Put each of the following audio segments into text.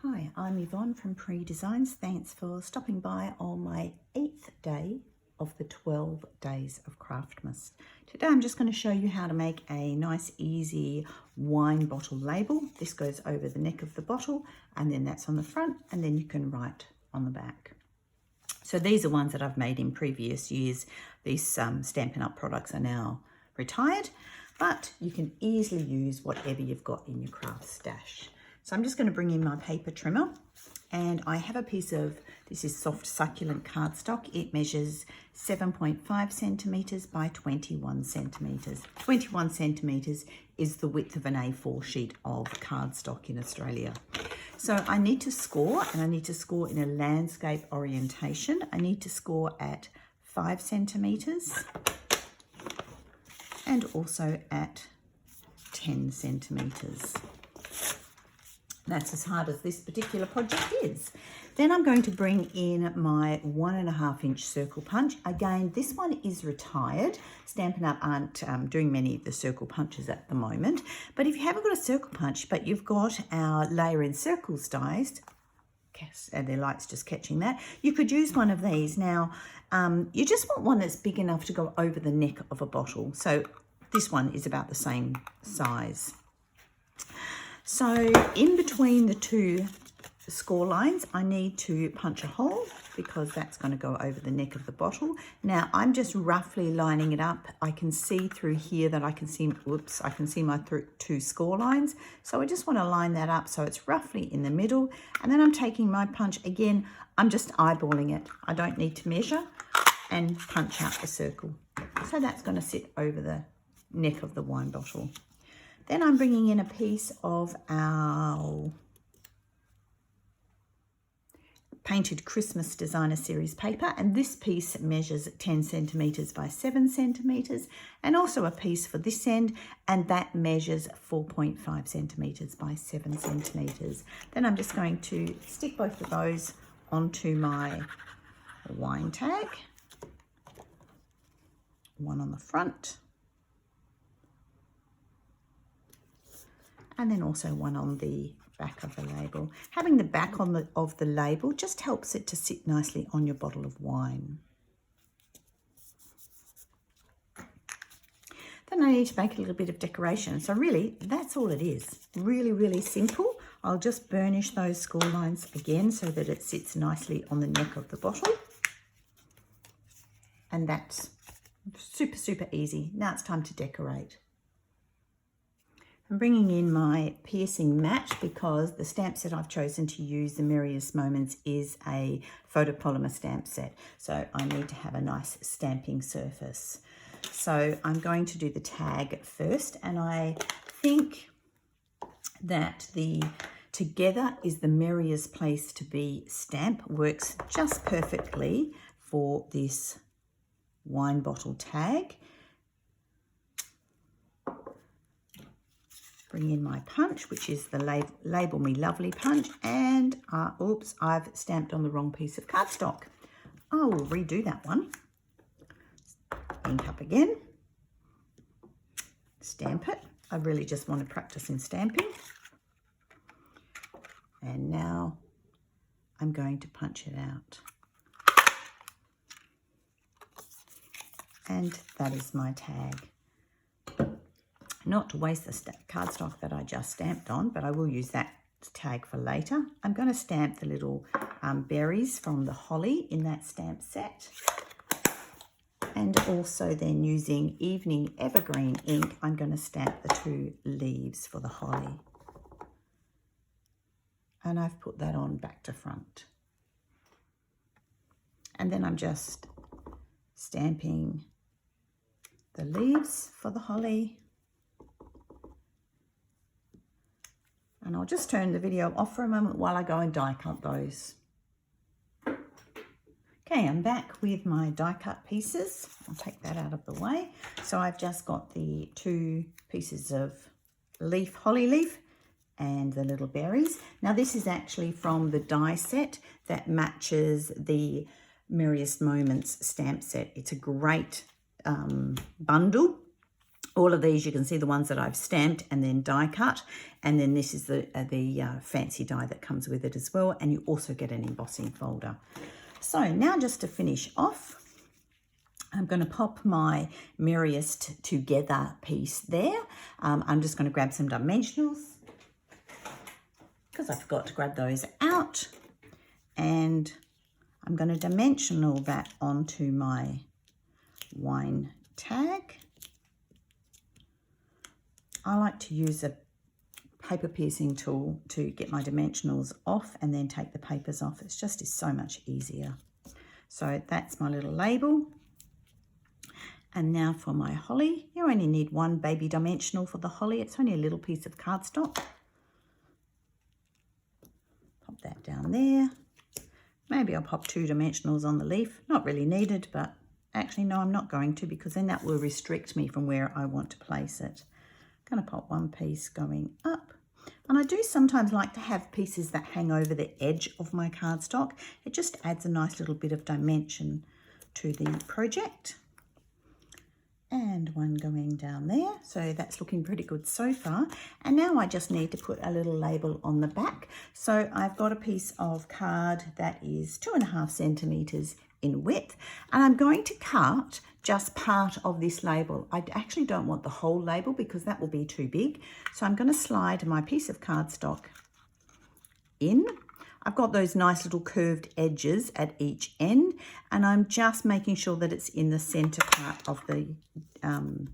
Hi, I'm Yvonne from Pre-Designs. Thanks for stopping by on my 8th day of the 12 Days of Craftmas. Today I'm just going to show you how to make a nice easy wine bottle label. This goes over the neck of the bottle and then that's on the front and then you can write on the back. So these are ones that I've made in previous years. These Stampin' Up! Products are now retired, but you can easily use whatever you've got in your craft stash. So I'm just going to bring in my paper trimmer and I have a piece of, this is soft succulent cardstock. It measures 7.5 centimetres by 21 centimetres. 21 centimetres is the width of an A4 sheet of cardstock in Australia. So I need to score, and I need to score in a landscape orientation. I need to score at 5 centimetres and also at 10 centimetres. That's as hard as this particular project is. Then I'm going to bring in my 1.5 inch circle punch. Again, this one is retired. Stampin' Up! Aren't doing many of the circle punches at the moment. But if you haven't got a circle punch, but you've got our layer in circles dies, and their light's just catching that, you could use one of these. Now, you just want one that's big enough to go over the neck of a bottle. So this one is about the same size. So in between the two score lines, I need to punch a hole because that's going to go over the neck of the bottle. Now I'm just roughly lining it up. I can see through here that I can see, I can see my two score lines. So I just want to line that up so it's roughly in the middle. And then I'm taking my punch again. I'm just eyeballing it. I don't need to measure, and punch out the circle. So that's going to sit over the neck of the wine bottle. Then I'm bringing in a piece of our Painted Christmas Designer Series paper, and this piece measures 10 centimetres by 7 centimetres, and also a piece for this end, and that measures 4.5 centimetres by 7 centimetres. Then I'm just going to stick both of those onto my wine tag, one on the front, and then also one on the back of the label. Having the back of the label just helps it to sit nicely on your bottle of wine. Then I need to make a little bit of decoration. So really, that's all it is. Really, really simple. I'll just burnish those score lines again so that it sits nicely on the neck of the bottle. And that's super, super easy. Now it's time to decorate. I'm bringing in my piercing mat because the stamp set I've chosen to use, the Merriest Moments, is a photopolymer stamp set. So I need to have a nice stamping surface. So I'm going to do the tag first, and I think that the Together is the Merriest Place to Be stamp works just perfectly for this wine bottle tag. Bring in my punch, which is the Label Me Lovely punch, and oops, I've stamped on the wrong piece of cardstock. I will redo that one. Ink up again, stamp it. I really just want to practice in stamping. And now I'm going to punch it out. And that is my tag. Not to waste the cardstock that I just stamped on, but I will use that tag for later. I'm going to stamp the little berries from the holly in that stamp set. And also then using Evening Evergreen ink, I'm going to stamp the two leaves for the holly. And I've put that on back to front. And then I'm just stamping the leaves for the holly. And I'll just turn the video off for a moment while I go and die cut those. Okay, I'm back with my die cut pieces. I'll take that out of the way. So I've just got the two pieces of leaf, holly leaf, and the little berries. Now this is actually from the die set that matches the Merriest Moments stamp set. It's a great bundle All of these, you can see the ones that I've stamped and then die cut. And then this is the fancy die that comes with it as well. And you also get an embossing folder. So now just to finish off, I'm going to pop my Merriest together piece there. I'm just going to grab some dimensionals because I forgot to grab those out. And I'm going to dimensional that onto my wine tag. I like to use a paper piercing tool to get my dimensionals off and then take the papers off. It's just is so much easier. So that's my little label. And now for my holly. You only need one baby dimensional for the holly. It's only a little piece of cardstock. Pop that down there. Maybe I'll pop 2 dimensionals on the leaf. Not really needed, but actually no, I'm not going to, because then that will restrict me from where I want to place it. I'm going to pop one piece going up. And I do sometimes like to have pieces that hang over the edge of my cardstock. It just adds a nice little bit of dimension to the project. And one going down there. So that's looking pretty good so far. And now I just need to put a little label on the back. So I've got a piece of card that is 2.5 centimeters in width. And I'm going to cut just part of this label. I actually don't want the whole label because that will be too big. So I'm going to slide my piece of cardstock in. I've got those nice little curved edges at each end, and I'm just making sure that it's in the center part of the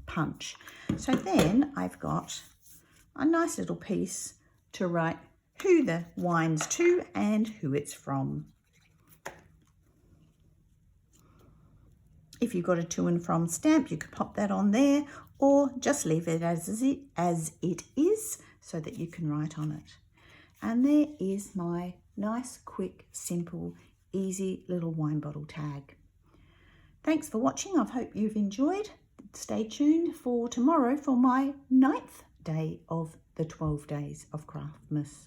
punch. So then I've got a nice little piece to write who the wine's to and who it's from. If you've got a to and from stamp, you could pop that on there, or just leave it as it is so that you can write on it. And there is my nice, quick, simple, easy little wine bottle tag. Thanks for watching. I hope you've enjoyed. Stay tuned for tomorrow for my 9th day of the 12 Days of Craftmas.